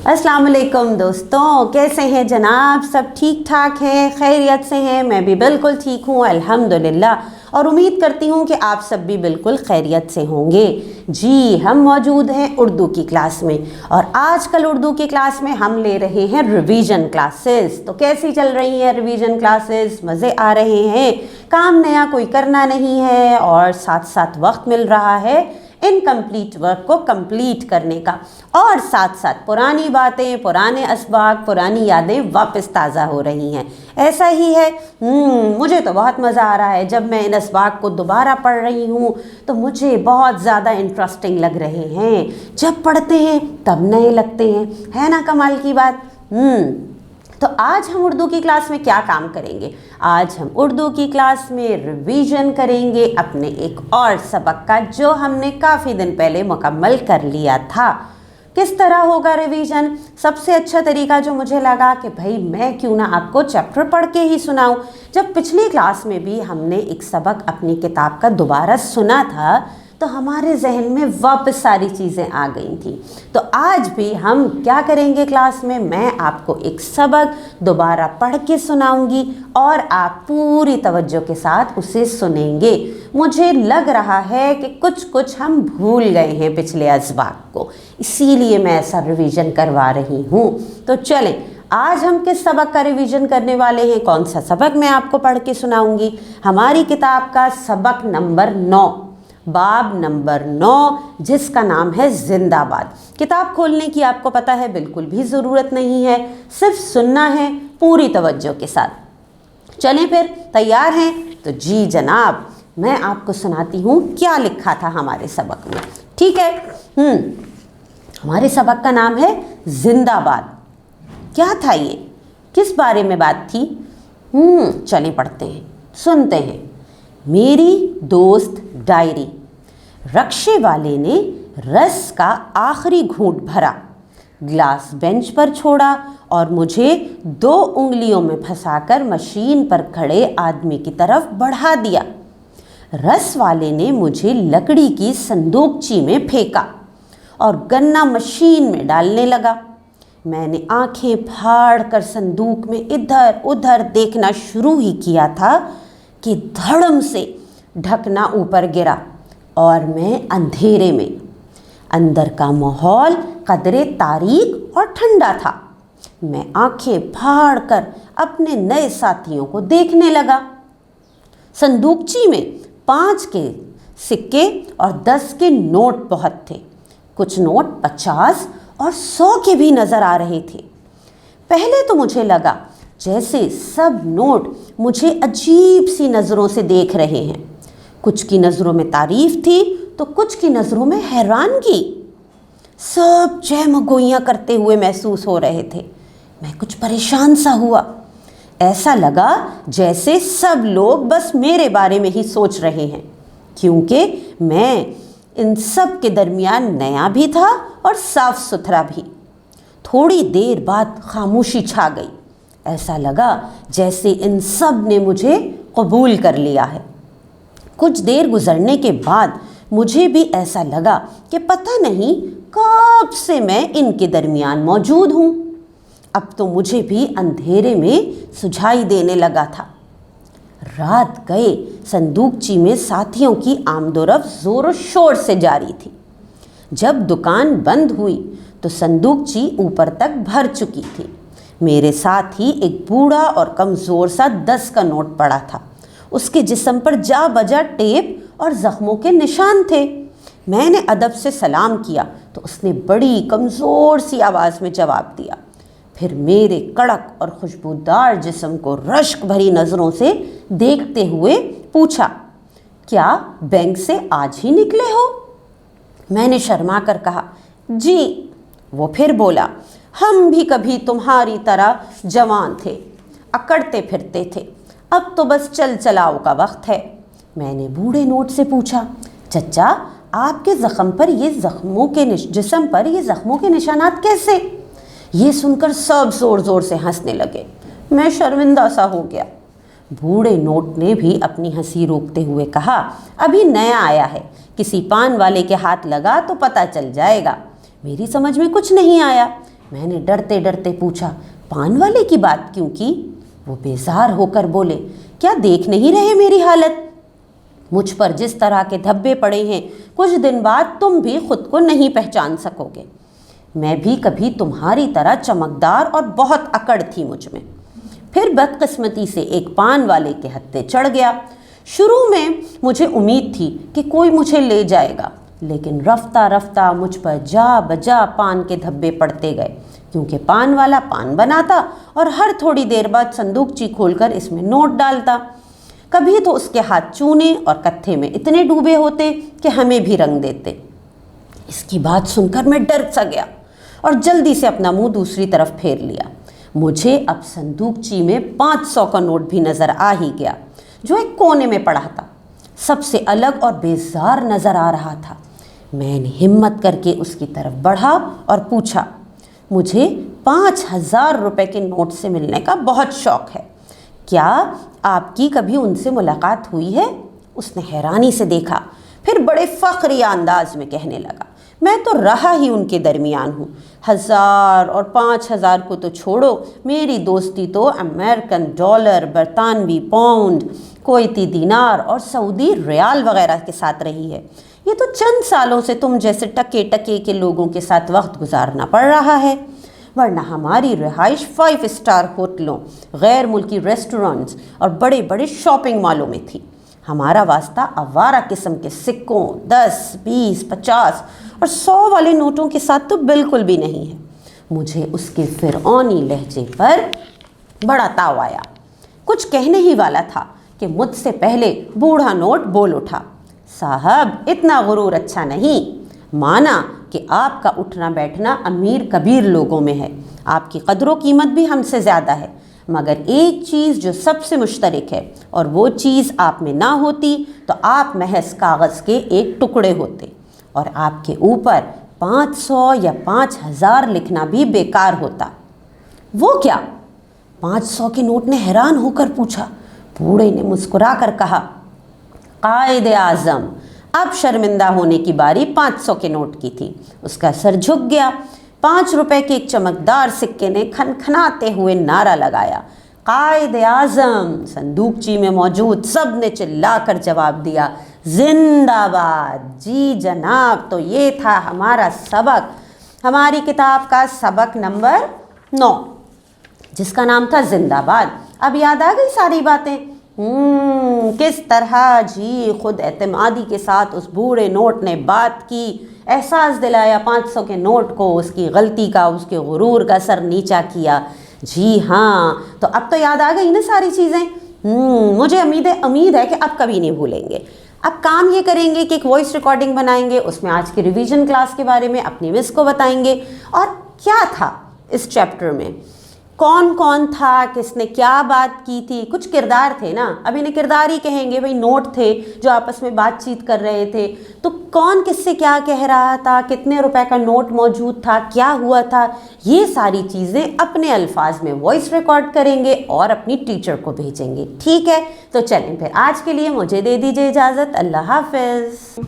अस्सलाम वालेकुम दोस्तों, कैसे हैं जनाब? सब ठीक ठाक हैं, खैरियत से हैं? मैं भी बिल्कुल ठीक हूँ अल्हम्दुलिल्लाह, और उम्मीद करती हूँ कि आप सब भी बिल्कुल खैरियत से होंगे। जी, हम मौजूद हैं उर्दू की क्लास में, और आजकल उर्दू की क्लास में हम ले रहे हैं रिवीजन क्लासेस। तो कैसी चल रही हैं रिवीजन क्लासेस? मज़े आ रहे हैं? काम नया कोई करना नहीं है और साथ साथ वक्त मिल रहा है इनकम्प्लीट वर्क को कंप्लीट करने का, और साथ साथ पुरानी बातें, पुराने असबाक, पुरानी यादें वापस ताज़ा हो रही हैं। ऐसा ही है। मुझे तो बहुत मज़ा आ रहा है। जब मैं इन असबाक को दोबारा पढ़ रही हूँ तो मुझे बहुत ज़्यादा इंटरेस्टिंग लग रहे हैं। जब पढ़ते हैं तब नए लगते हैं, है ना कमाल की बात। तो आज हम उर्दू की क्लास में क्या काम करेंगे? आज हम उर्दू की क्लास में रिवीजन करेंगे अपने एक और सबक का, जो हमने काफ़ी दिन पहले मुकम्मल कर लिया था। किस तरह होगा रिवीजन? सबसे अच्छा तरीका जो मुझे लगा कि भाई मैं क्यों ना आपको चैप्टर पढ़ के ही सुनाऊं। जब पिछली क्लास में भी हमने एक सबक अपनी किताब का दोबारा सुना था तो हमारे जहन में वापस सारी चीज़ें आ गई थी। तो आज भी हम क्या करेंगे क्लास में, मैं आपको एक सबक दोबारा पढ़ के सुनाऊंगी और आप पूरी तवज्जो के साथ उसे सुनेंगे। मुझे लग रहा है कि कुछ हम भूल गए हैं पिछले असबाक को, इसीलिए मैं ऐसा रिवीजन करवा रही हूँ। तो चलें, आज हम किस सबक का रिवीजन करने वाले हैं? कौन सा सबक मैं आपको पढ़ के सुनाऊंगी? हमारी किताब का सबक नंबर 9, बाब नंबर 9, जिसका नाम है जिंदाबाद। किताब खोलने की आपको पता है बिल्कुल भी ज़रूरत नहीं है, सिर्फ सुनना है पूरी तवज्जो के साथ। चलें फिर, तैयार हैं? तो जी जनाब, मैं आपको सुनाती हूँ क्या लिखा था हमारे सबक में। ठीक है। हमारे सबक का नाम है जिंदाबाद। क्या था ये? किस बारे में बात थी? चलें पढ़ते हैं, सुनते हैं। मेरी दोस्त डायरी। रक्शे वाले ने रस का आखिरी घूंट भरा, ग्लास बेंच पर छोड़ा और मुझे 2 उंगलियों में फंसाकर मशीन पर खड़े आदमी की तरफ बढ़ा दिया। रस वाले ने मुझे लकड़ी की संदूकची में फेंका और गन्ना मशीन में डालने लगा। मैंने आंखें फाड़ कर संदूक में इधर उधर देखना शुरू ही किया था कि धड़म से ढकना ऊपर गिरा और मैं अंधेरे में। अंदर का माहौल कदरे तारीक और ठंडा था। मैं आंखें फाड़ कर अपने नए साथियों को देखने लगा। संदूकची में 5 के सिक्के और 10 के नोट बहुत थे। कुछ नोट 50 और 100 के भी नज़र आ रहे थे। पहले तो मुझे लगा जैसे सब नोट मुझे अजीब सी नज़रों से देख रहे हैं। कुछ की नज़रों में तारीफ़ थी तो कुछ की नज़रों में हैरानगी। सब चहमगोइयाँ करते हुए महसूस हो रहे थे। मैं कुछ परेशान सा हुआ। ऐसा लगा जैसे सब लोग बस मेरे बारे में ही सोच रहे हैं, क्योंकि मैं इन सब के दरमियान नया भी था और साफ सुथरा भी। थोड़ी देर बाद खामोशी छा गई। ऐसा लगा जैसे इन सब ने मुझे कबूल कर लिया है। कुछ देर गुजरने के बाद मुझे भी ऐसा लगा कि पता नहीं कब से मैं इनके दरमियान मौजूद हूँ। अब तो मुझे भी अंधेरे में सुझाई देने लगा था। रात गए संदूकची में साथियों की आमदोरफ्त ज़ोर शोर से जारी थी। जब दुकान बंद हुई तो संदूकची ऊपर तक भर चुकी थी। मेरे साथ ही एक बूढ़ा और कमज़ोर सा 10 का नोट पड़ा था। उसके जिस्म पर जा बजा टेप और ज़ख्मों के निशान थे। मैंने अदब से सलाम किया तो उसने बड़ी कमज़ोर सी आवाज़ में जवाब दिया। फिर मेरे कड़क और खुशबूदार जिस्म को रश्क भरी नज़रों से देखते हुए पूछा, क्या बैंक से आज ही निकले हो? मैंने शर्मा कर कहा, जी। वो फिर बोला, हम भी कभी तुम्हारी तरह जवान थे, अकड़ते फिरते थे, अब तो बस चल चलाओ का वक्त है। मैंने बूढ़े नोट से पूछा, चचा आपके ज़ख्म पर ये जिस्म पर ये ज़ख्मों के निशानात कैसे? ये सुनकर सब ज़ोर ज़ोर से हंसने लगे। मैं शर्मिंदा सा हो गया। बूढ़े नोट ने भी अपनी हंसी रोकते हुए कहा, अभी नया आया है, किसी पान वाले के हाथ लगा तो पता चल जाएगा। मेरी समझ में कुछ नहीं आया। میں نے ڈرتے ڈرتے پوچھا پان والے کی بات کیوں کی؟ وہ بیزار ہو کر بولے کیا دیکھ نہیں رہے میری حالت؟ مجھ پر جس طرح کے دھبے پڑے ہیں کچھ دن بعد تم بھی خود کو نہیں پہچان سکو گے۔ میں بھی کبھی تمہاری طرح چمکدار اور بہت اکڑ تھی مجھ میں۔ پھر بدقسمتی سے ایک پان والے کے ہتھے چڑھ گیا۔ شروع میں مجھے امید تھی کہ کوئی مجھے لے جائے گا، لیکن رفتہ رفتہ مجھ پر جا بجا پان کے دھبے پڑتے گئے، کیونکہ پان والا پان بناتا اور ہر تھوڑی دیر بعد صندوقچی کھول کر اس میں نوٹ ڈالتا۔ کبھی تو اس کے ہاتھ چونے اور کتھے میں اتنے ڈوبے ہوتے کہ ہمیں بھی رنگ دیتے۔ اس کی بات سن کر میں ڈر سا گیا اور جلدی سے اپنا منہ دوسری طرف پھیر لیا۔ مجھے اب صندوقچی میں 500 کا نوٹ بھی نظر آ ہی گیا، جو ایک کونے میں پڑا تھا، سب سے الگ اور بیزار نظر آ رہا تھا۔ میں نے ہمت کر کے اس کی طرف بڑھا اور پوچھا مجھے 5000 روپے کے نوٹ سے ملنے کا بہت شوق ہے، کیا آپ کی کبھی ان سے ملاقات ہوئی ہے؟ اس نے حیرانی سے دیکھا، پھر بڑے فخریہ انداز میں کہنے لگا میں تو رہا ہی ان کے درمیان ہوں۔ 1000 اور 5000 کو تو چھوڑو، میری دوستی تو امریکن ڈالر، برطانوی پاؤنڈ، کویتی دینار اور سعودی ریال وغیرہ کے ساتھ رہی ہے۔ یہ تو چند سالوں سے تم جیسے ٹکے ٹکے کے لوگوں کے ساتھ وقت گزارنا پڑ رہا ہے، ورنہ ہماری رہائش 5 اسٹار ہوٹلوں، غیر ملکی ریسٹورنٹس اور بڑے بڑے شاپنگ مالوں میں تھی۔ ہمارا واسطہ آوارہ قسم کے سکوں، 10، 20، 50 اور 100 والے نوٹوں کے ساتھ تو بالکل بھی نہیں ہے۔ مجھے اس کے فرعونی لہجے پر بڑا تاؤ آیا۔ کچھ کہنے ہی والا تھا کہ مجھ سے پہلے بوڑھا نوٹ بول اٹھا صاحب اتنا غرور اچھا نہیں، مانا کہ آپ کا اٹھنا بیٹھنا امیر کبیر لوگوں میں ہے، آپ کی قدر و قیمت بھی ہم سے زیادہ ہے، مگر ایک چیز جو سب سے مشترک ہے اور وہ چیز آپ میں نہ ہوتی تو آپ محض کاغذ کے ایک ٹکڑے ہوتے اور آپ کے اوپر 500 یا 5000 لکھنا بھی بیکار ہوتا۔ وہ کیا؟ 500 کے نوٹ نے حیران ہو کر پوچھا۔ بوڑھے نے مسکرا کر کہا قائد اعظم، اب شرمندہ ہونے کی باری 500 کے نوٹ کی تھی۔ اس کا سر جھک گیا۔ 5 روپے کے ایک چمکدار سکے نے کھنکھناتے ہوئے نعرہ لگایا قائد اعظم۔ صندوقچی میں موجود سب نے چلا کر جواب دیا زندہ باد۔ جی جناب، تو یہ تھا ہمارا سبق، ہماری کتاب کا سبق نمبر 9، جس کا نام تھا زندہ باد۔ اب یاد آ گئی ساری باتیں؟ کس طرح جی خود اعتمادی کے ساتھ اس بوڑھے نوٹ نے بات کی، احساس دلایا 500 کے نوٹ کو، اس کی غلطی کا، اس کے غرور کا سر نیچا کیا۔ جی ہاں، تو اب تو یاد آ گئی نا ساری چیزیں۔ مجھے امید ہے کہ اب کبھی نہیں بھولیں گے۔ اب کام یہ کریں گے کہ ایک وائس ریکارڈنگ بنائیں گے، اس میں آج کی ریویژن کلاس کے بارے میں اپنی مس کو بتائیں گے، اور کیا تھا اس چیپٹر میں، کون کون تھا، کس نے کیا بات کی تھی۔ کچھ کردار تھے نا، اب انہیں کردار ہی کہیں گے، بھئی نوٹ تھے جو آپس میں بات چیت کر رہے تھے، تو کون کس سے کیا کہہ رہا تھا، کتنے روپے کا نوٹ موجود تھا، کیا ہوا تھا، یہ ساری چیزیں اپنے الفاظ میں وائس ریکارڈ کریں گے اور اپنی ٹیچر کو بھیجیں گے۔ ٹھیک ہے، تو چلیں پھر آج کے لیے مجھے دے دیجیے اجازت۔ اللہ حافظ۔